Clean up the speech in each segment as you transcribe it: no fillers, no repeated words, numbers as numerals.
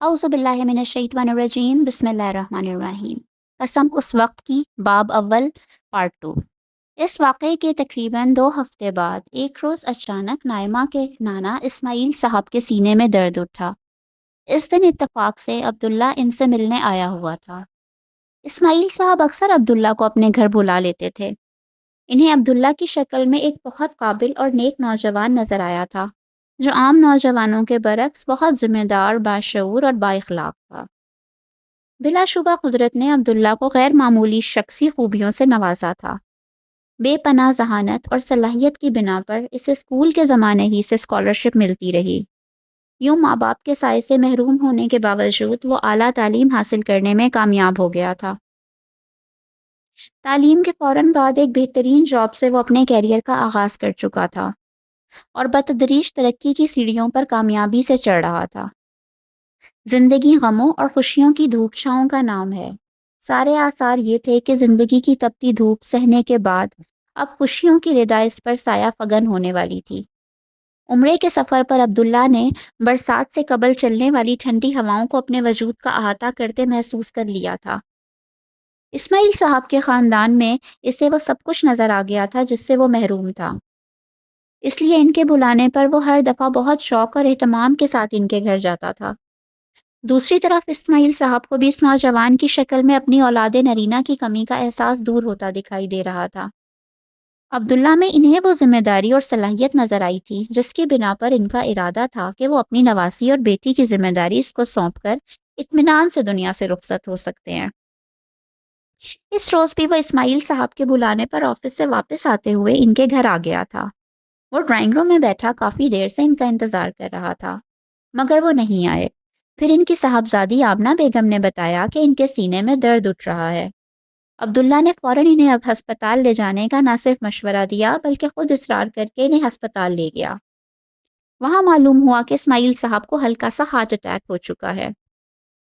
اعوذ باللہ من الشیطان الرجیم بسم اللہ الرحمن الرحیم۔ قسم اس وقت کی، باب اول، پارٹ 2۔ اس واقعے کے تقریباً 2 ہفتے بعد ایک روز اچانک نائمہ کے نانا اسماعیل صاحب کے سینے میں درد اٹھا۔ اس دن اتفاق سے عبداللہ ان سے ملنے آیا ہوا تھا۔ اسماعیل صاحب اکثر عبداللہ کو اپنے گھر بلا لیتے تھے۔ انہیں عبداللہ کی شکل میں ایک بہت قابل اور نیک نوجوان نظر آیا تھا، جو عام نوجوانوں کے برعکس بہت ذمہ دار، باشعور اور بااخلاق تھا۔ بلا شبہ قدرت نے عبداللہ کو غیر معمولی شخصی خوبیوں سے نوازا تھا۔ بے پناہ ذہانت اور صلاحیت کی بنا پر اسے اسکول کے زمانے ہی سے اسکالرشپ ملتی رہی۔ یوں ماں باپ کے سائے سے محروم ہونے کے باوجود وہ اعلیٰ تعلیم حاصل کرنے میں کامیاب ہو گیا تھا۔ تعلیم کے فوراً بعد ایک بہترین جاب سے وہ اپنے کیریئر کا آغاز کر چکا تھا اور بتدریج ترقی کی سیڑھیوں پر کامیابی سے چڑھ رہا تھا۔ زندگی غموں اور خوشیوں کی دھوپ چھاؤں کا نام ہے۔ سارے آثار یہ تھے کہ زندگی کی تپتی دھوپ سہنے کے بعد اب خوشیوں کی ردا اس پر سایہ فگن ہونے والی تھی۔ عمرے کے سفر پر عبداللہ نے برسات سے قبل چلنے والی ٹھنڈی ہواؤں کو اپنے وجود کا احاطہ کرتے محسوس کر لیا تھا۔ اسماعیل صاحب کے خاندان میں اسے وہ سب کچھ نظر آ گیا تھا جس سے وہ محروم تھا۔ اس لیے ان کے بلانے پر وہ ہر دفعہ بہت شوق اور اہتمام کے ساتھ ان کے گھر جاتا تھا۔ دوسری طرف اسماعیل صاحب کو بھی اس نوجوان کی شکل میں اپنی اولاد نرینہ کی کمی کا احساس دور ہوتا دکھائی دے رہا تھا۔ عبداللہ میں انہیں وہ ذمہ داری اور صلاحیت نظر آئی تھی جس کی بنا پر ان کا ارادہ تھا کہ وہ اپنی نواسی اور بیٹی کی ذمہ داری اس کو سونپ کر اطمینان سے دنیا سے رخصت ہو سکتے ہیں۔ اس روز بھی وہ اسماعیل صاحب کے بلانے پر آفس سے واپس آتے ہوئے ان کے گھر آ گیا تھا۔ وہ ڈرائنگ روم میں بیٹھا کافی دیر سے ان کا انتظار کر رہا تھا، مگر وہ نہیں آئے۔ پھر ان کی صاحبزادی آمنہ بیگم نے بتایا کہ ان کے سینے میں درد اٹھ رہا ہے۔ عبداللہ نے فوراً انہیں اب ہسپتال لے جانے کا نہ صرف مشورہ دیا بلکہ خود اصرار کر کے انہیں ہسپتال لے گیا۔ وہاں معلوم ہوا کہ اسماعیل صاحب کو ہلکا سا ہارٹ اٹیک ہو چکا ہے۔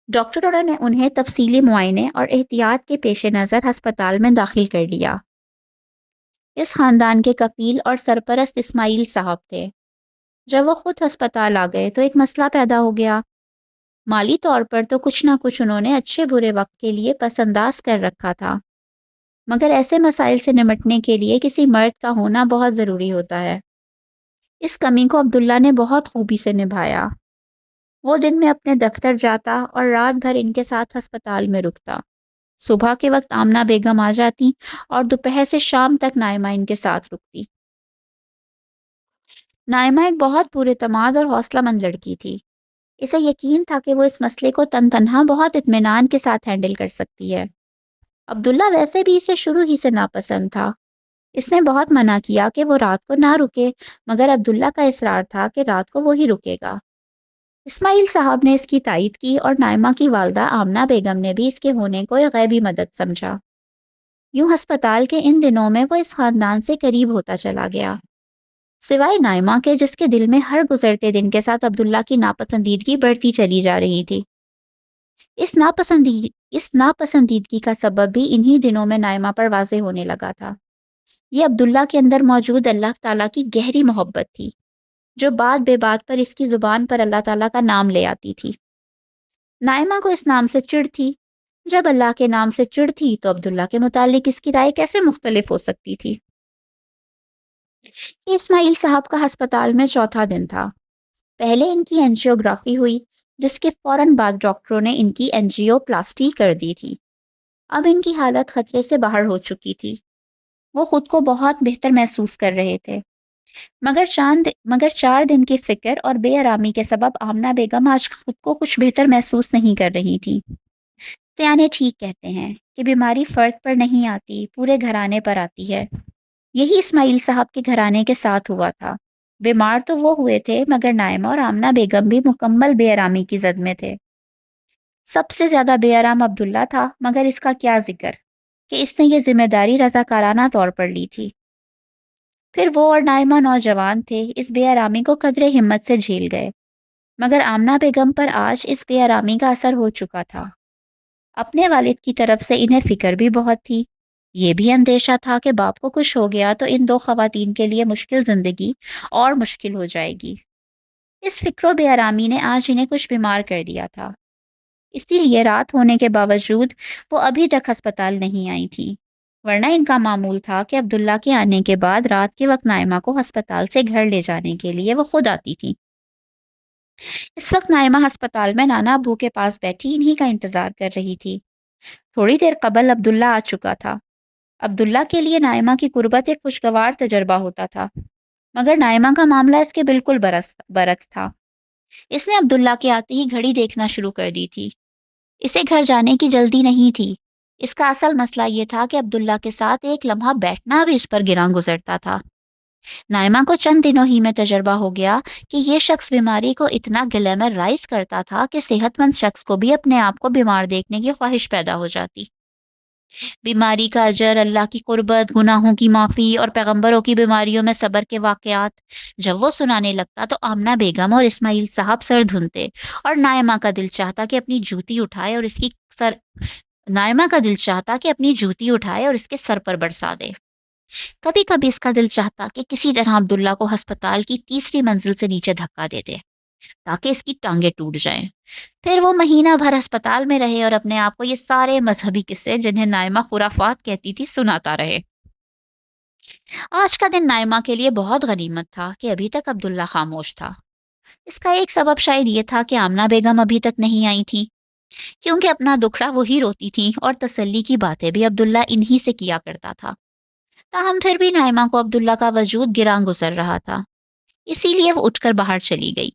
ڈاکٹروں نے انہیں تفصیلی معائنے اور احتیاط کے پیش نظر ہسپتال میں داخل کر لیا۔ اس خاندان کے کفیل اور سرپرست اسماعیل صاحب تھے۔ جب وہ خود ہسپتال آ گئے تو ایک مسئلہ پیدا ہو گیا۔ مالی طور پر تو کچھ نہ کچھ انہوں نے اچھے برے وقت کے لیے پس انداز کر رکھا تھا، مگر ایسے مسائل سے نمٹنے کے لیے کسی مرد کا ہونا بہت ضروری ہوتا ہے۔ اس کمی کو عبداللہ نے بہت خوبی سے نبھایا۔ وہ دن میں اپنے دفتر جاتا اور رات بھر ان کے ساتھ ہسپتال میں رکتا۔ صبح کے وقت آمنہ بیگم آ جاتی اور دوپہر سے شام تک نائمہ ان کے ساتھ رکتی۔ نائمہ ایک بہت پراعتماد اور حوصلہ مند لڑکی تھی۔ اسے یقین تھا کہ وہ اس مسئلے کو تنہا بہت اطمینان کے ساتھ ہینڈل کر سکتی ہے۔ عبداللہ ویسے بھی اسے شروع ہی سے ناپسند تھا۔ اس نے بہت منع کیا کہ وہ رات کو نہ رکے، مگر عبداللہ کا اصرار تھا کہ رات کو وہی رکے گا۔ اسماعیل صاحب نے اس کی تائید کی اور نائمہ کی والدہ آمنہ بیگم نے بھی اس کے ہونے کو ایک غیبی مدد سمجھا۔ یوں ہسپتال کے ان دنوں میں وہ اس خاندان سے قریب ہوتا چلا گیا، سوائے نائمہ کے جس کے دل میں ہر گزرتے دن کے ساتھ عبداللہ کی ناپسندیدگی بڑھتی چلی جا رہی تھی۔ اس ناپسندیدگی کا سبب بھی انہی دنوں میں نائمہ پر واضح ہونے لگا تھا۔ یہ عبداللہ کے اندر موجود اللہ تعالیٰ کی گہری محبت تھی، جو بات بے بات پر اس کی زبان پر اللہ تعالیٰ کا نام لے آتی تھی۔ نائمہ کو اس نام سے چڑ تھی۔ جب اللہ کے نام سے چڑ تھی تو عبداللہ کے متعلق اس کی رائے کیسے مختلف ہو سکتی تھی؟ اسماعیل صاحب کا ہسپتال میں چوتھا دن تھا۔ پہلے ان کی اینجیوگرافی ہوئی، جس کے فوراً بعد ڈاکٹروں نے ان کی اینجیو پلاسٹی کر دی تھی۔ اب ان کی حالت خطرے سے باہر ہو چکی تھی۔ وہ خود کو بہت بہتر محسوس کر رہے تھے، مگر 4 دن کی فکر اور بے آرامی کے سبب آمنہ بیگم آج خود کو کچھ بہتر محسوس نہیں کر رہی تھی۔ سیانے ٹھیک کہتے ہیں کہ بیماری فرد پر نہیں آتی، پورے گھرانے پر آتی ہے۔ یہی اسماعیل صاحب کے گھرانے کے ساتھ ہوا تھا۔ بیمار تو وہ ہوئے تھے، مگر نائمہ اور آمنہ بیگم بھی مکمل بے آرامی کی زد میں تھے۔ سب سے زیادہ بے آرام عبداللہ تھا، مگر اس کا کیا ذکر کہ اس نے یہ ذمہ داری رضاکارانہ طور پر لی تھی۔ پھر وہ اور نائمہ نوجوان تھے، اس بے آرامی کو قدرے ہمت سے جھیل گئے، مگر آمنہ بیگم پر آج اس بے آرامی کا اثر ہو چکا تھا۔ اپنے والد کی طرف سے انہیں فکر بھی بہت تھی۔ یہ بھی اندیشہ تھا کہ باپ کو کچھ ہو گیا تو ان 2 خواتین کے لیے مشکل زندگی اور مشکل ہو جائے گی۔ اس فکر و بے آرامی نے آج انہیں کچھ بیمار کر دیا تھا، اسی لیے رات ہونے کے باوجود وہ ابھی تک ہسپتال نہیں آئی تھیں، ورنہ ان کا معمول تھا کہ عبداللہ کے آنے کے بعد رات کے وقت نائمہ کو ہسپتال سے گھر لے جانے کے لیے وہ خود آتی تھی۔ اس وقت نائمہ ہسپتال میں نانا ابو کے پاس بیٹھی انہی کا انتظار کر رہی تھی۔ تھوڑی دیر قبل عبداللہ آ چکا تھا۔ عبداللہ کے لیے نائمہ کی قربت ایک خوشگوار تجربہ ہوتا تھا، مگر نائمہ کا معاملہ اس کے بالکل برعکس تھا۔ اس نے عبداللہ کے آتے ہی گھڑی دیکھنا شروع کر دی تھی۔ اسے گھر جانے کی جلدی نہیں تھی۔ اس کا اصل مسئلہ یہ تھا کہ عبداللہ کے ساتھ ایک لمحہ بیٹھنا بھی اس پر گراں گزرتا تھا۔ نائمہ کو چند دنوں ہی میں تجربہ ہو گیا کہ یہ شخص بیماری کو اتنا گلیمرائز کرتا تھا کہ صحت مند شخص کو بھی اپنے آپ کو بیمار دیکھنے کی خواہش پیدا ہو جاتی۔ بیماری کا اجر، اللہ کی قربت، گناہوں کی معافی اور پیغمبروں کی بیماریوں میں صبر کے واقعات جب وہ سنانے لگتا تو آمنہ بیگم اور اسماعیل صاحب سر دھنتے اور نائمہ کا دل چاہتا کہ اپنی جوتی اٹھائے اور اس کے سر پر برسا دے۔ کبھی کبھی اس کا دل چاہتا کہ کسی طرح عبداللہ کو ہسپتال کی تیسری منزل سے نیچے دھکا دے دے تاکہ اس کی ٹانگیں ٹوٹ جائیں، پھر وہ مہینہ بھر ہسپتال میں رہے اور اپنے آپ کو یہ سارے مذہبی قصے جنہیں نائمہ خرافات کہتی تھی سناتا رہے۔ آج کا دن نائمہ کے لیے بہت غنیمت تھا کہ ابھی تک عبداللہ خاموش تھا۔ اس کا ایک سبب شاید یہ تھا کہ آمنہ بیگم ابھی تک نہیں آئی تھی، کیونکہ اپنا دکھڑا وہی روتی تھیں اور تسلی کی باتیں بھی عبداللہ انہی سے کیا کرتا تھا۔ تاہم پھر بھی نائمہ کو عبداللہ کا وجود گراں گزر رہا تھا، اسی لیے وہ اٹھ کر باہر چلی گئی۔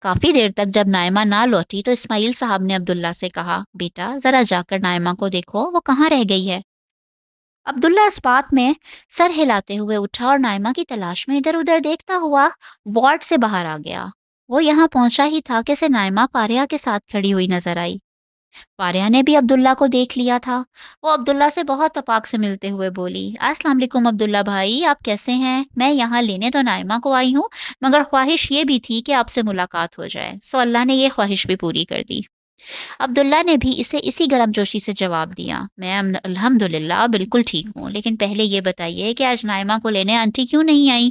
کافی دیر تک جب نائمہ نہ لوٹی تو اسماعیل صاحب نے عبداللہ سے کہا، بیٹا ذرا جا کر نائمہ کو دیکھو، وہ کہاں رہ گئی ہے؟ عبداللہ اس بات میں سر ہلاتے ہوئے اٹھا اور نائمہ کی تلاش میں ادھر ادھر دیکھتا ہوا وارڈ سے باہر آ گیا۔ وہ یہاں پہنچا ہی تھا کہ اسے نائمہ پاریہ کے ساتھ کھڑی ہوئی نظر آئی۔ پاریہ نے بھی عبداللہ کو دیکھ لیا تھا۔ وہ عبداللہ سے بہت تپاک سے ملتے ہوئے بولی، السلام علیکم عبداللہ بھائی، آپ کیسے ہیں؟ میں یہاں لینے تو نائمہ کو آئی ہوں، مگر خواہش یہ بھی تھی کہ آپ سے ملاقات ہو جائے، سو اللہ نے یہ خواہش بھی پوری کر دی۔ عبداللہ نے بھی اسے اسی گرم جوشی سے جواب دیا، میں الحمدللہ بالکل ٹھیک ہوں، لیکن پہلے یہ بتائیے کہ آج نائمہ کو لینے آنٹی کیوں نہیں آئی؟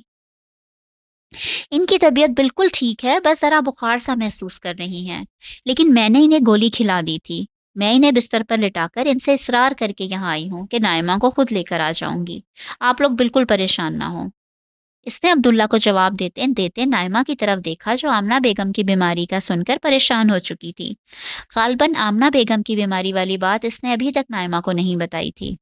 ان کی طبیعت بالکل ٹھیک ہے، بس ذرا بخار سا محسوس کر رہی ہیں، لیکن میں نے انہیں گولی کھلا دی تھی۔ میں انہیں بستر پر لٹا کر ان سے اصرار کر کے یہاں آئی ہوں کہ نائمہ کو خود لے کر آ جاؤں گی، آپ لوگ بالکل پریشان نہ ہوں۔ اس نے عبداللہ کو جواب دیتے دیتے نائمہ کی طرف دیکھا جو آمنہ بیگم کی بیماری کا سن کر پریشان ہو چکی تھی۔ غالباً آمنہ بیگم کی بیماری والی بات اس نے ابھی تک نائمہ کو نہیں بتائی تھی۔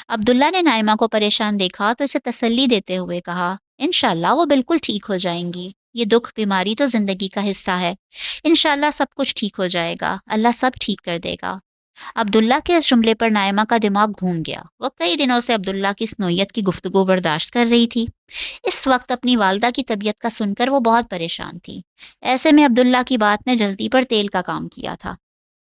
عبداللہ نے نائمہ کو پریشان دیکھا تو اسے تسلی دیتے ہوئے کہا، انشاءاللہ وہ بالکل ٹھیک ہو جائیں گی، یہ دکھ بیماری تو زندگی کا حصہ ہے، انشاءاللہ سب کچھ ٹھیک ہو جائے گا، اللہ سب ٹھیک کر دے گا۔ عبداللہ کے اس جملے پر نائمہ کا دماغ گھوم گیا۔ وہ کئی دنوں سے عبداللہ کی اس نوعیت کی گفتگو برداشت کر رہی تھی۔ اس وقت اپنی والدہ کی طبیعت کا سن کر وہ بہت پریشان تھی۔ ایسے میں عبداللہ کی بات نے جلدی پر تیل کا کام کیا تھا۔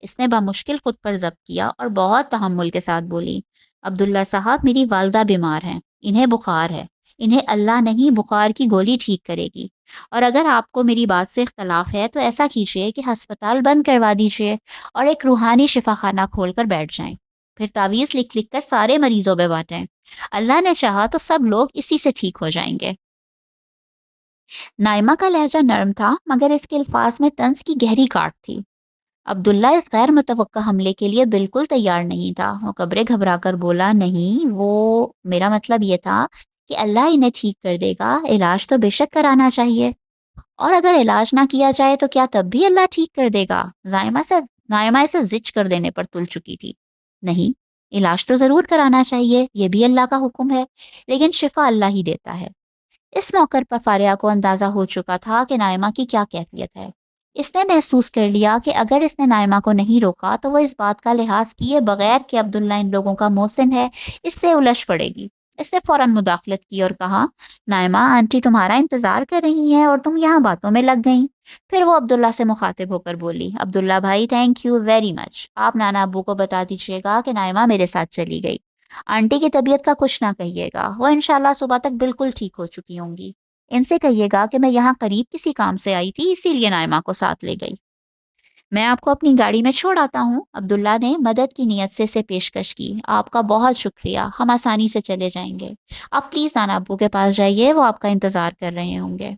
اس نے بمشکل خود پر ضبط کیا اور بہت تحمل کے ساتھ بولی، عبداللہ صاحب میری والدہ بیمار ہیں، انہیں بخار ہے، انہیں اللہ نہیں بخار کی گولی ٹھیک کرے گی، اور اگر آپ کو میری بات سے اختلاف ہے تو ایسا کیجیے کہ ہسپتال بند کروا دیجیے اور ایک روحانی شفا خانہ کھول کر بیٹھ جائیں، پھر تعویذ لکھ لکھ کر سارے مریضوں میں بانٹیں، اللہ نے چاہا تو سب لوگ اسی سے ٹھیک ہو جائیں گے۔ نائمہ کا لہجہ نرم تھا مگر اس کے الفاظ میں طنز کی گہری کاٹ تھی۔ عبداللہ اس غیر متوقع حملے کے لیے بالکل تیار نہیں تھا۔ وہ قبرے گھبرا کر بولا، نہیں، وہ میرا مطلب یہ تھا کہ اللہ انہیں ٹھیک کر دے گا، علاج تو بے شک کرانا چاہیے، اور اگر علاج نہ کیا جائے تو کیا تب بھی اللہ ٹھیک کر دے گا؟ نائمہ اسے زچ کر دینے پر تل چکی تھی۔ نہیں، علاج تو ضرور کرانا چاہیے، یہ بھی اللہ کا حکم ہے، لیکن شفا اللہ ہی دیتا ہے۔ اس موقع پر فاریہ کو اندازہ ہو چکا تھا کہ نائمہ کی کیا کیفیت ہے۔ اس نے محسوس کر لیا کہ اگر اس نے نائمہ کو نہیں روکا تو وہ اس بات کا لحاظ کیے بغیر کہ عبداللہ ان لوگوں کا محسن ہے، اس سے الجھ پڑے گی۔ اس نے فوراً مداخلت کی اور کہا، نائمہ آنٹی تمہارا انتظار کر رہی ہیں اور تم یہاں باتوں میں لگ گئیں۔ پھر وہ عبداللہ سے مخاطب ہو کر بولی، عبداللہ بھائی تھینک یو ویری مچ، آپ نانا ابو کو بتا دیجیے گا کہ نائمہ میرے ساتھ چلی گئی، آنٹی کی طبیعت کا کچھ نہ کہیے گا، وہ انشاءاللہ صبح تک بالکل ٹھیک ہو چکی ہوں گی، ان سے کہیے گا کہ میں یہاں قریب کسی کام سے آئی تھی اسی لیے نائمہ کو ساتھ لے گئی، میں آپ کو اپنی گاڑی میں چھوڑ آتا ہوں۔ عبداللہ نے مدد کی نیت سے پیشکش کی، آپ کا بہت شکریہ، ہم آسانی سے چلے جائیں گے، آپ پلیز نانا ابو کے پاس جائیے، وہ آپ کا انتظار کر رہے ہوں گے۔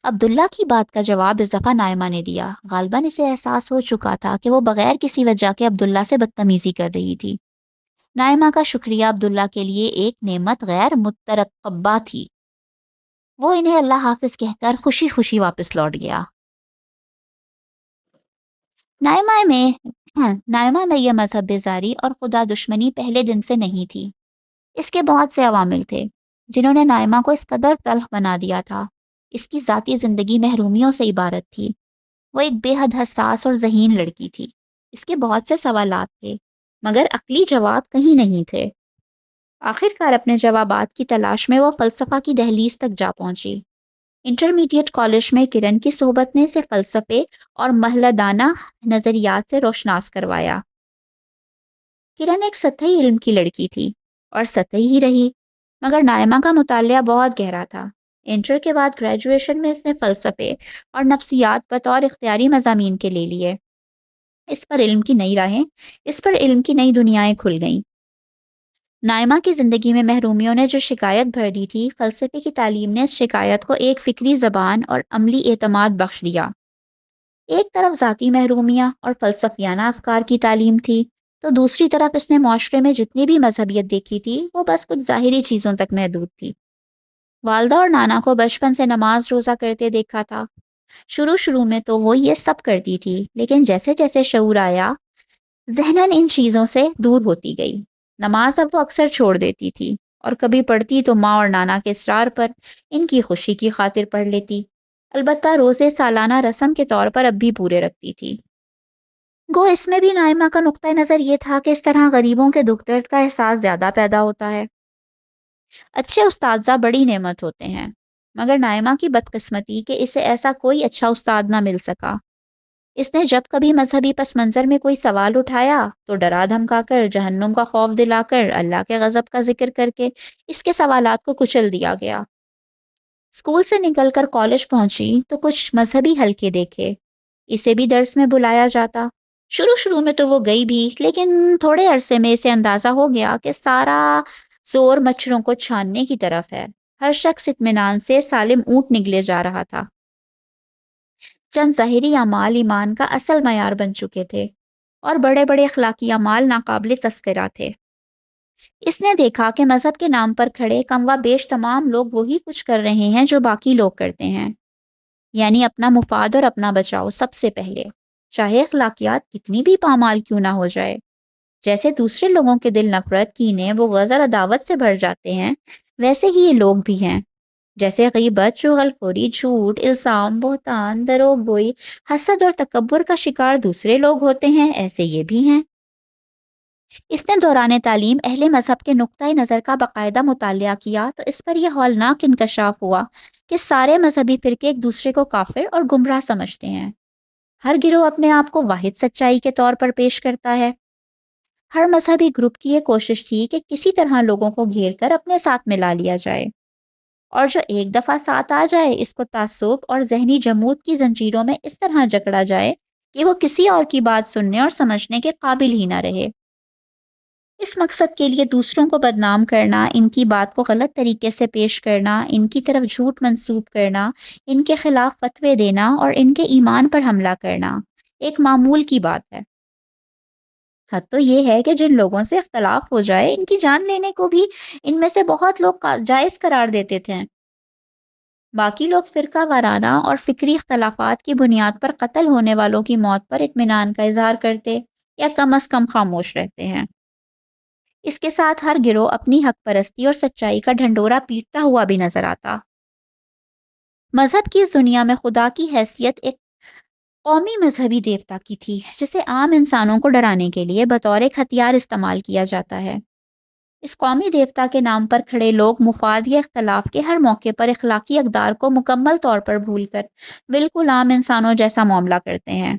عبداللہ کی بات کا جواب اس دفعہ نائمہ نے دیا۔ غالباً اسے احساس ہو چکا تھا کہ وہ بغیر کسی وجہ کے عبداللہ سے بدتمیزی کر رہی تھی۔ نائمہ کا شکریہ عبداللہ کے لیے ایک نعمت غیر مترقبہ تھی۔ وہ انہیں اللہ حافظ کہہ کر خوشی خوشی واپس لوٹ گیا۔ نائمہ میں یہ مذہب بیزاری اور خدا دشمنی پہلے دن سے نہیں تھی۔ اس کے بہت سے عوامل تھے جنہوں نے نائمہ کو اس قدر تلخ بنا دیا تھا۔ اس کی ذاتی زندگی محرومیوں سے عبارت تھی۔ وہ ایک بے حد حساس اور ذہین لڑکی تھی۔ اس کے بہت سے سوالات تھے مگر عقلی جواب کہیں نہیں تھے۔ آخر کار اپنے جوابات کی تلاش میں وہ فلسفہ کی دہلیز تک جا پہنچی۔ انٹرمیڈیٹ کالج میں کرن کی صحبت نے اسے فلسفے اور محلدانہ نظریات سے روشناس کروایا۔ کرن ایک سطحی علم کی لڑکی تھی اور سطحی ہی رہی، مگر نائمہ کا مطالعہ بہت گہرا تھا۔ انٹر کے بعد گریجویشن میں اس نے فلسفے اور نفسیات بطور اختیاری مضامین کے لے لیے۔ اس پر علم کی نئی دنیایں کھل گئیں۔ نائمہ کی زندگی میں محرومیوں نے جو شکایت بھر دی تھی، فلسفے کی تعلیم نے اس شکایت کو ایک فکری زبان اور عملی اعتماد بخش دیا۔ ایک طرف ذاتی محرومیاں اور فلسفیانہ افکار کی تعلیم تھی، تو دوسری طرف اس نے معاشرے میں جتنی بھی مذہبیت دیکھی تھی وہ بس کچھ ظاہری چیزوں تک محدود تھی۔ والدہ اور نانا کو بچپن سے نماز روزہ کرتے دیکھا تھا۔ شروع میں تو وہ یہ سب کرتی تھی، لیکن جیسے جیسے شعور آیا ذہناً ان چیزوں سے دور ہوتی گئی۔ نماز اب وہ اکثر چھوڑ دیتی تھی، اور کبھی پڑھتی تو ماں اور نانا کے اصرار پر، ان کی خوشی کی خاطر پڑھ لیتی۔ البتہ روزے سالانہ رسم کے طور پر اب بھی پورے رکھتی تھی۔ گو اس میں بھی نائمہ کا نقطۂ نظر یہ تھا کہ اس طرح غریبوں کے دکھ درد کا احساس زیادہ پیدا ہوتا ہے۔ اچھے اساتذہ بڑی نعمت ہوتے ہیں، مگر نائمہ کی بدقسمتی کہ اسے ایسا کوئی اچھا استاد نہ مل سکا۔ اس نے جب کبھی مذہبی پس منظر میں کوئی سوال اٹھایا تو ڈرا دھمکا کر، جہنم کا خوف دلا کر، اللہ کے غضب کا ذکر کر کے اس کے سوالات کو کچل دیا گیا۔ اسکول سے نکل کر کالج پہنچی تو کچھ مذہبی حلقے دیکھے، اسے بھی درس میں بلایا جاتا۔ شروع میں تو وہ گئی بھی، لیکن تھوڑے عرصے میں اسے اندازہ ہو گیا کہ سارا زور مچھروں کو چھاننے کی طرف ہے۔ ہر شخص اطمینان سے سالم اونٹ نگلے جا رہا تھا۔ چند ظاہری اعمال ایمان کا اصل معیار بن چکے تھے، اور بڑے بڑے اخلاقی اعمال ناقابل تذکرہ تھے۔ اس نے دیکھا کہ مذہب کے نام پر کھڑے کم و بیش تمام لوگ وہی کچھ کر رہے ہیں جو باقی لوگ کرتے ہیں، یعنی اپنا مفاد اور اپنا بچاؤ سب سے پہلے، چاہے اخلاقیات کتنی بھی پامال کیوں نہ ہو جائے۔ جیسے دوسرے لوگوں کے دل نفرت، کینے، بغض اور عداوت سے بھر جاتے ہیں، ویسے ہی یہ لوگ بھی ہیں۔ جیسے غیبت، چغل خوری، جھوٹ، الزام، بہتان، دروغ گوئی، حسد اور تکبر کا شکار دوسرے لوگ ہوتے ہیں، ایسے یہ بھی ہیں۔ اس نے دوران تعلیم اہل مذہب کے نقطۂ نظر کا باقاعدہ مطالعہ کیا تو اس پر یہ ہولناک انکشاف ہوا کہ سارے مذہبی فرقے ایک دوسرے کو کافر اور گمراہ سمجھتے ہیں۔ ہر گروہ اپنے آپ کو واحد سچائی کے طور پر پیش کرتا ہے۔ ہر مذہبی گروپ کی یہ کوشش تھی کہ کسی طرح لوگوں کو گھیر کر اپنے ساتھ ملا لیا جائے، اور جو ایک دفعہ ساتھ آ جائے اس کو تعصب اور ذہنی جمود کی زنجیروں میں اس طرح جکڑا جائے کہ وہ کسی اور کی بات سننے اور سمجھنے کے قابل ہی نہ رہے۔ اس مقصد کے لیے دوسروں کو بدنام کرنا، ان کی بات کو غلط طریقے سے پیش کرنا، ان کی طرف جھوٹ منسوب کرنا، ان کے خلاف فتوے دینا اور ان کے ایمان پر حملہ کرنا ایک معمول کی بات ہے۔ حد تو یہ ہے کہ جن لوگوں سے اختلاف ہو جائے ان کی جان لینے کو بھی ان میں سے بہت لوگ جائز قرار دیتے تھے۔ باقی لوگ فرقہ وارانہ اور فکری اختلافات کی بنیاد پر قتل ہونے والوں کی موت پر اطمینان کا اظہار کرتے یا کم از کم خاموش رہتے ہیں۔ اس کے ساتھ ہر گروہ اپنی حق پرستی اور سچائی کا ڈھنڈورا پیٹتا ہوا بھی نظر آتا۔ مذہب کی اس دنیا میں خدا کی حیثیت ایک قومی مذہبی دیوتا کی تھی جسے عام انسانوں کو ڈرانے کے لیے بطور ایک ہتھیار استعمال کیا جاتا ہے۔ اس قومی دیوتا کے نام پر کھڑے لوگ مفاد یا اختلاف کے ہر موقع پر اخلاقی اقدار کو مکمل طور پر بھول کر بالکل عام انسانوں جیسا معاملہ کرتے ہیں۔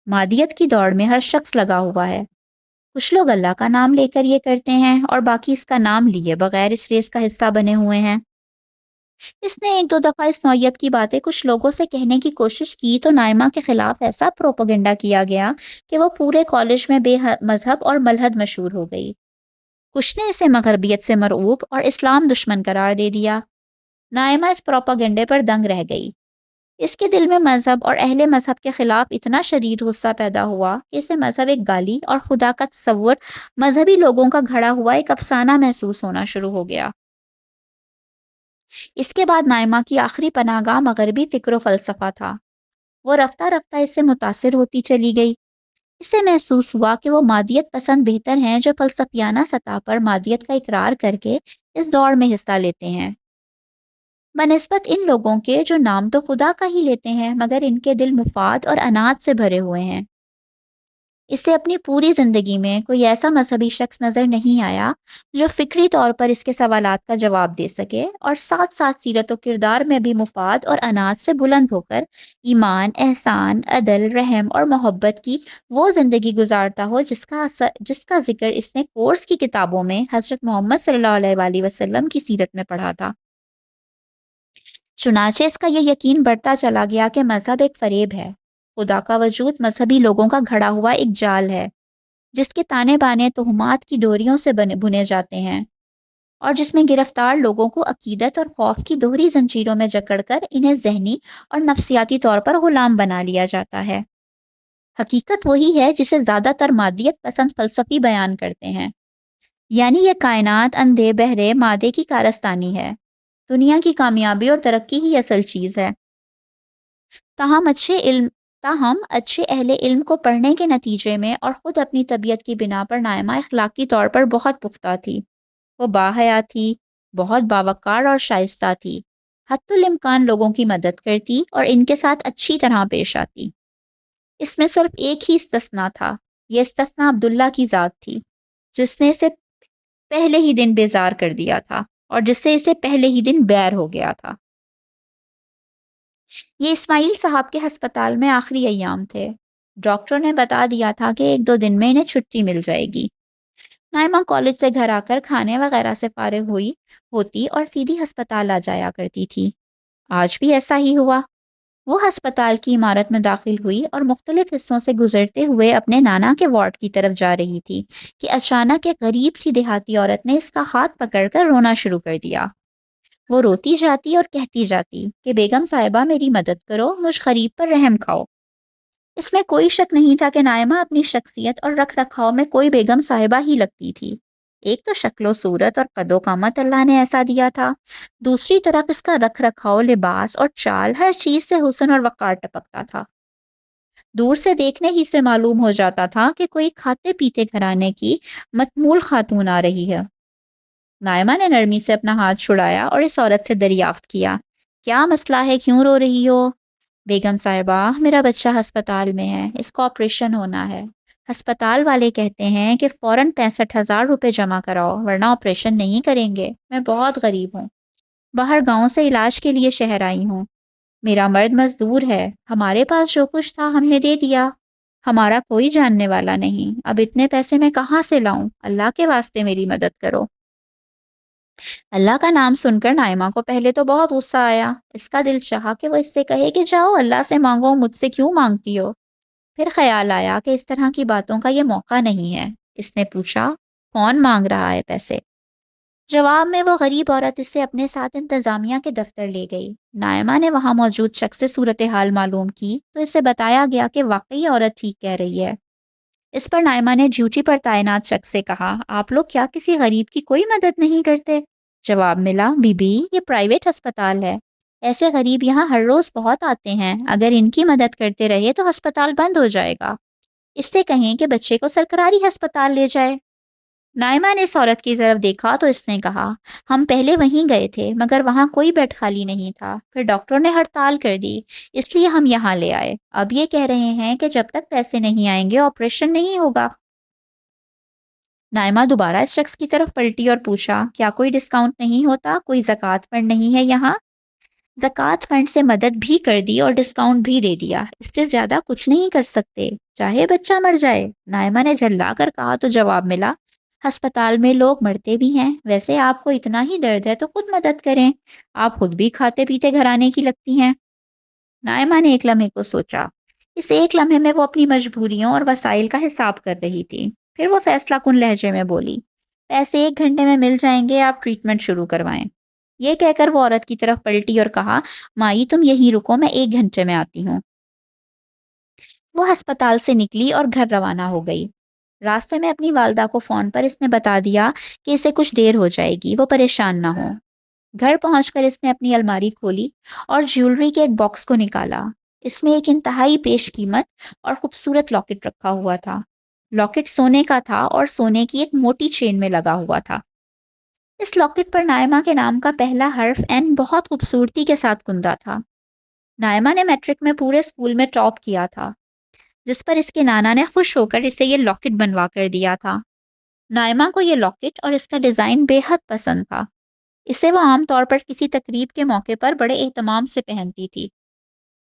مادیت کی دوڑ میں ہر شخص لگا ہوا ہے۔ کچھ لوگ اللہ کا نام لے کر یہ کرتے ہیں اور باقی اس کا نام لیے بغیر اس ریس کا حصہ بنے ہوئے ہیں۔ اس نے ایک دو دفعہ اس نوعیت کی باتیں کچھ لوگوں سے کہنے کی کوشش کی تو نائمہ کے خلاف ایسا پروپیگنڈا کیا گیا کہ وہ پورے کالج میں بے مذہب اور ملحد مشہور ہو گئی۔ کچھ نے اسے مغربیت سے مرعوب اور اسلام دشمن قرار دے دیا۔ نائمہ اس پروپاگنڈے پر دنگ رہ گئی۔ اس کے دل میں مذہب اور اہل مذہب کے خلاف اتنا شدید غصہ پیدا ہوا کہ اسے مذہب ایک گالی اور خدا کا تصور مذہبی لوگوں کا گھڑا ہوا ایک افسانہ محسوس ہونا شروع ہو گیا۔ اس کے بعد نائمہ کی آخری پناہ گاہ مغربی فکر و فلسفہ تھا۔ وہ رفتہ رفتہ اس سے متاثر ہوتی چلی گئی۔ اسے محسوس ہوا کہ وہ مادیت پسند بہتر ہیں جو فلسفیانہ سطح پر مادیت کا اقرار کر کے اس دوڑ میں حصہ لیتے ہیں، بنسبت ان لوگوں کے جو نام تو خدا کا ہی لیتے ہیں مگر ان کے دل مفاد اور انات سے بھرے ہوئے ہیں۔ اسے اپنی پوری زندگی میں کوئی ایسا مذہبی شخص نظر نہیں آیا جو فکری طور پر اس کے سوالات کا جواب دے سکے اور ساتھ ساتھ سیرت و کردار میں بھی مفاد اور انات سے بلند ہو کر ایمان، احسان، عدل، رحم اور محبت کی وہ زندگی گزارتا ہو جس کا ذکر اس نے کورس کی کتابوں میں حضرت محمد صلی اللہ علیہ وآلہ وسلم کی سیرت میں پڑھا تھا۔ چنانچہ اس کا یہ یقین بڑھتا چلا گیا کہ مذہب ایک فریب ہے، خدا کا وجود مذہبی لوگوں کا گھڑا ہوا ایک جال ہے جس کے تانے بانے تہمات کی ڈوریوں سے بنے جاتے ہیں اور جس میں گرفتار لوگوں کو عقیدت اور خوف کی دوہری زنجیروں میں جکڑ کر انہیں ذہنی اور نفسیاتی طور پر غلام بنا لیا جاتا ہے۔ حقیقت وہی ہے جسے زیادہ تر مادیت پسند فلسفی بیان کرتے ہیں، یعنی یہ کائنات اندھے بہرے مادے کی کارستانی ہے، دنیا کی کامیابی اور ترقی ہی اصل چیز ہے۔ تاہم اچھے اہل علم کو پڑھنے کے نتیجے میں اور خود اپنی طبیعت کی بنا پر نائمہ اخلاقی طور پر بہت پختہ تھی۔ وہ باحیا تھی، بہت باوقار اور شائستہ تھی، حتی الامکان لوگوں کی مدد کرتی اور ان کے ساتھ اچھی طرح پیش آتی۔ اس میں صرف ایک ہی استثناء تھا، یہ استثناء عبداللہ کی ذات تھی، جس نے اسے پہلے ہی دن بیزار کر دیا تھا اور جس سے اسے پہلے ہی دن بیر ہو گیا تھا۔ یہ اسماعیل صاحب کے ہسپتال میں آخری ایام تھے۔ ڈاکٹر نے بتا دیا تھا کہ 1-2 دن میں انہیں چھٹی مل جائے گی۔ نائمہ کالج سے گھر آ کر کھانے وغیرہ سے فارغ ہوتی اور سیدھی ہسپتال آ جایا کرتی تھی۔ آج بھی ایسا ہی ہوا۔ وہ ہسپتال کی عمارت میں داخل ہوئی اور مختلف حصوں سے گزرتے ہوئے اپنے نانا کے وارڈ کی طرف جا رہی تھی کہ اچانک ایک غریب سی دیہاتی عورت نے اس کا ہاتھ پکڑ کر رونا شروع کر دیا۔ وہ روتی جاتی اور کہتی جاتی کہ بیگم صاحبہ میری مدد کرو، مجھ غریب پر رحم کھاؤ۔ اس میں کوئی شک نہیں تھا کہ نائمہ اپنی شخصیت اور رکھ رکھاؤ میں کوئی بیگم صاحبہ ہی لگتی تھی۔ ایک تو شکل و صورت اور قد و قامت اللہ نے ایسا دیا تھا، دوسری طرف اس کا رکھ رکھاؤ، لباس اور چال، ہر چیز سے حسن اور وقار ٹپکتا تھا۔ دور سے دیکھنے ہی سے معلوم ہو جاتا تھا کہ کوئی کھاتے پیتے گھرانے کی متمول خاتون آ رہی ہے۔ نائمہ نے نرمی سے اپنا ہاتھ چھڑایا اور اس عورت سے دریافت کیا، کیا مسئلہ ہے، کیوں رو رہی ہو؟ بیگم صاحبہ، میرا بچہ ہسپتال میں ہے، اس کو آپریشن ہونا ہے۔ ہسپتال والے کہتے ہیں کہ فوراً 65,000 روپے جمع کراؤ ورنہ آپریشن نہیں کریں گے۔ میں بہت غریب ہوں، باہر گاؤں سے علاج کے لیے شہر آئی ہوں، میرا مرد مزدور ہے، ہمارے پاس جو کچھ تھا ہم نے دے دیا، ہمارا کوئی جاننے والا نہیں، اب اتنے پیسے میں کہاں سے لاؤں؟ اللہ کے واسطے میری مدد کرو۔ اللہ کا نام سن کر نائمہ کو پہلے تو بہت غصہ آیا۔ اس کا دل چاہا کہ وہ اس سے کہے کہ جاؤ اللہ سے مانگو، مجھ سے کیوں مانگتی ہو؟ پھر خیال آیا کہ اس طرح کی باتوں کا یہ موقع نہیں ہے۔ اس نے پوچھا، کون مانگ رہا ہے پیسے؟ جواب میں وہ غریب عورت اسے اپنے ساتھ انتظامیہ کے دفتر لے گئی۔ نائمہ نے وہاں موجود شخص سے صورتحال معلوم کی تو اسے بتایا گیا کہ واقعی عورت ٹھیک کہہ رہی ہے۔ اس پر نائمہ نے ڈیوٹی پر تعینات شخص سے کہا، آپ لوگ کیا کسی غریب کی کوئی مدد نہیں کرتے؟ جواب ملا، بی بی یہ پرائیویٹ ہسپتال ہے، ایسے غریب یہاں ہر روز بہت آتے ہیں، اگر ان کی مدد کرتے رہے تو ہسپتال بند ہو جائے گا، اس سے کہیں کہ بچے کو سرکاری ہسپتال لے جائے۔ نائمہ نے اس عورت کی طرف دیکھا تو اس نے کہا، ہم پہلے وہیں گئے تھے مگر وہاں کوئی بیڈ خالی نہیں تھا، پھر ڈاکٹر نے ہڑتال کر دی، اس لیے ہم یہاں لے آئے، اب یہ کہہ رہے ہیں کہ جب تک پیسے نہیں آئیں گے آپریشن نہیں ہوگا۔ نائمہ دوبارہ اس شخص کی طرف پلٹی اور پوچھا، کیا کوئی ڈسکاؤنٹ نہیں ہوتا؟ کوئی زکوٰۃ فنڈ نہیں ہے یہاں؟ زکوٰۃ فنڈ سے مدد بھی کر دی اور ڈسکاؤنٹ بھی دے دیا، اس سے زیادہ کچھ نہیں کر سکتے، چاہے بچہ مر جائے۔ نائمہ نے جھلا کر کہا تو جواب ملا، ہسپتال میں لوگ مرتے بھی ہیں، ویسے آپ کو اتنا ہی درد ہے تو خود مدد کریں، آپ خود بھی کھاتے پیتے گھرانے کی لگتی ہیں۔ نائمہ نے ایک لمحے کو سوچا، اس ایک لمحے میں وہ اپنی مجبوریوں اور وسائل کا حساب کر رہی تھی۔ پھر وہ فیصلہ کن لہجے میں بولی، پیسے 1 گھنٹے میں مل جائیں گے، آپ ٹریٹمنٹ شروع کروائیں۔ یہ کہہ کر وہ عورت کی طرف پلٹی اور کہا، مائی تم یہیں رکو، میں 1 گھنٹے میں آتی ہوں۔ وہ ہسپتال سے نکلی اور گھر روانہ ہو گئی۔ راستے میں اپنی والدہ کو فون پر اس نے بتا دیا کہ اسے کچھ دیر ہو جائے گی، وہ پریشان نہ ہو۔ گھر پہنچ کر اس نے اپنی الماری کھولی اور جیولری کے ایک باکس کو نکالا۔ اس میں ایک انتہائی پیش قیمت اور خوبصورت لاکٹ رکھا ہوا تھا۔ لاکٹ سونے کا تھا اور سونے کی ایک موٹی چین میں لگا ہوا تھا۔ اس لاکٹ پر نائمہ کے نام کا پہلا حرف این بہت خوبصورتی کے ساتھ کندہ تھا۔ نائمہ نے میٹرک میں پورے اسکول میں ٹاپ کیا تھا، جس پر اس کے نانا نے خوش ہو کر اسے یہ لاکٹ بنوا کر دیا تھا۔ نائمہ کو یہ لاکٹ اور اس کا ڈیزائن بے حد پسند تھا۔ اسے وہ عام طور پر کسی تقریب کے موقع پر بڑے اہتمام سے پہنتی تھی۔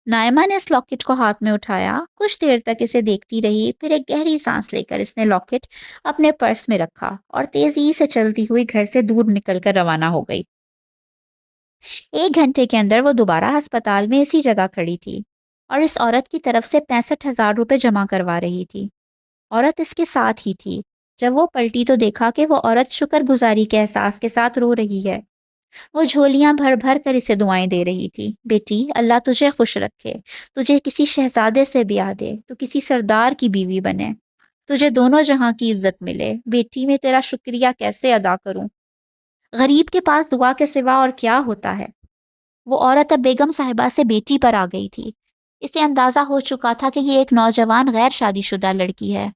نائمہ نے اس لاکٹ کو ہاتھ میں اٹھایا، کچھ دیر تک اسے دیکھتی رہی، پھر ایک گہری سانس لے کر اس نے لاکٹ اپنے پرس میں رکھا اور تیزی سے چلتی ہوئی گھر سے دور نکل کر روانہ ہو گئی۔ 1 گھنٹے کے اندر وہ دوبارہ ہسپتال میں اسی جگہ کھڑی تھی اور اس عورت کی طرف سے 65,000 روپے جمع کروا رہی تھی۔ عورت اس کے ساتھ ہی تھی۔ جب وہ پلٹی تو دیکھا کہ وہ عورت شکر گزاری کے احساس کے ساتھ رو رہی ہے۔ وہ جھولیاں بھر بھر کر اسے دعائیں دے رہی تھی، بیٹی اللہ تجھے خوش رکھے، تجھے کسی شہزادے سے بیاہ دے، تو کسی سردار کی بیوی بنے، تجھے دونوں جہاں کی عزت ملے، بیٹی میں تیرا شکریہ کیسے ادا کروں، غریب کے پاس دعا کے سوا اور کیا ہوتا ہے۔ وہ عورت اب بیگم صاحبہ سے بیٹی پر آ گئی تھی۔ اسے اندازہ ہو چکا تھا کہ یہ ایک نوجوان غیر شادی شدہ لڑکی ہے۔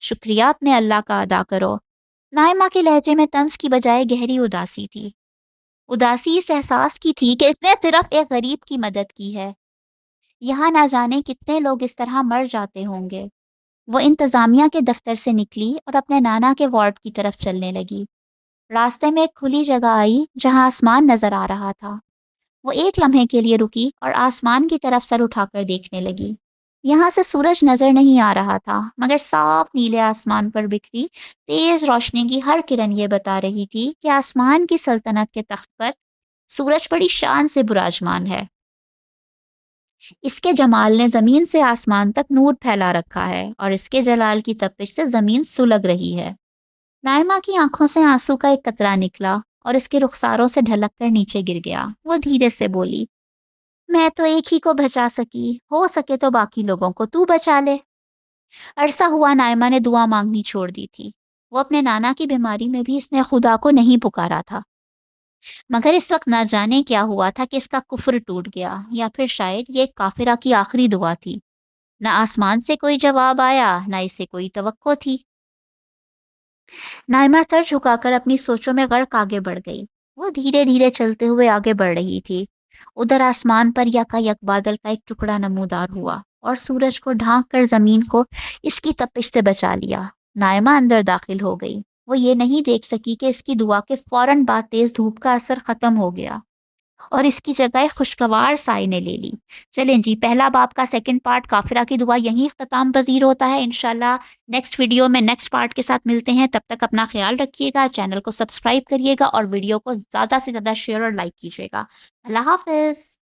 شکریہ اپنے اللہ کا ادا کرو۔ نائمہ کے لہجے میں طنز کی بجائے گہری اداسی تھی۔ اداسی اس احساس کی تھی کہ اس نے صرف ایک غریب کی مدد کی ہے۔ یہاں نہ جانے کتنے لوگ اس طرح مر جاتے ہوں گے۔ وہ انتظامیہ کے دفتر سے نکلی اور اپنے نانا کے وارڈ کی طرف چلنے لگی۔ راستے میں ایک کھلی جگہ آئی جہاں آسمان نظر آ رہا تھا۔ وہ ایک لمحے کے لیے رکی اور آسمان کی طرف سر اٹھا کر دیکھنے لگی۔ یہاں سے سورج نظر نہیں آ رہا تھا، مگر صاف نیلے آسمان پر بکھری تیز روشنی کی ہر کرن یہ بتا رہی تھی کہ آسمان کی سلطنت کے تخت پر سورج بڑی شان سے براجمان ہے۔ اس کے جمال نے زمین سے آسمان تک نور پھیلا رکھا ہے اور اس کے جلال کی تپش سے زمین سلگ رہی ہے۔ نائمہ کی آنکھوں سے آنسو کا ایک قطرہ نکلا اور اس کے رخساروں سے ڈھلک کر نیچے گر گیا۔ وہ دھیرے سے بولی، میں تو ایک ہی کو بچا سکی، ہو سکے تو باقی لوگوں کو تو بچا لے۔ عرصہ ہوا نائمہ نے دعا مانگنی چھوڑ دی تھی۔ وہ اپنے نانا کی بیماری میں بھی اس نے خدا کو نہیں پکارا تھا، مگر اس وقت نہ جانے کیا ہوا تھا کہ اس کا کفر ٹوٹ گیا، یا پھر شاید یہ ایک کافرہ کی آخری دعا تھی۔ نہ آسمان سے کوئی جواب آیا، نہ اسے کوئی توقع تھی۔ نائمہ سر جھکا کر اپنی سوچوں میں غرق آگے بڑھ گئی۔ وہ دھیرے دھیرے چلتے ہوئے آگے بڑھ رہی تھی۔ ادھر آسمان پر یکا بادل کا ایک ٹکڑا نمودار ہوا اور سورج کو ڈھانک کر زمین کو اس کی تپش سے بچا لیا۔ نائمہ اندر داخل ہو گئی۔ وہ یہ نہیں دیکھ سکی کہ اس کی دعا کے فوراً بعد تیز دھوپ کا اثر ختم ہو گیا اور اس کی جگہ ایک خوشگوار سائے نے لے لی۔ چلیں جی، پہلا باب کا سیکنڈ پارٹ کافرہ کی دعا یہیں اختتام پذیر ہوتا ہے۔ انشاءاللہ نیکسٹ ویڈیو میں نیکسٹ پارٹ کے ساتھ ملتے ہیں۔ تب تک اپنا خیال رکھیے گا، چینل کو سبسکرائب کریے گا اور ویڈیو کو زیادہ سے زیادہ شیئر اور لائک کیجیے گا۔ اللہ حافظ۔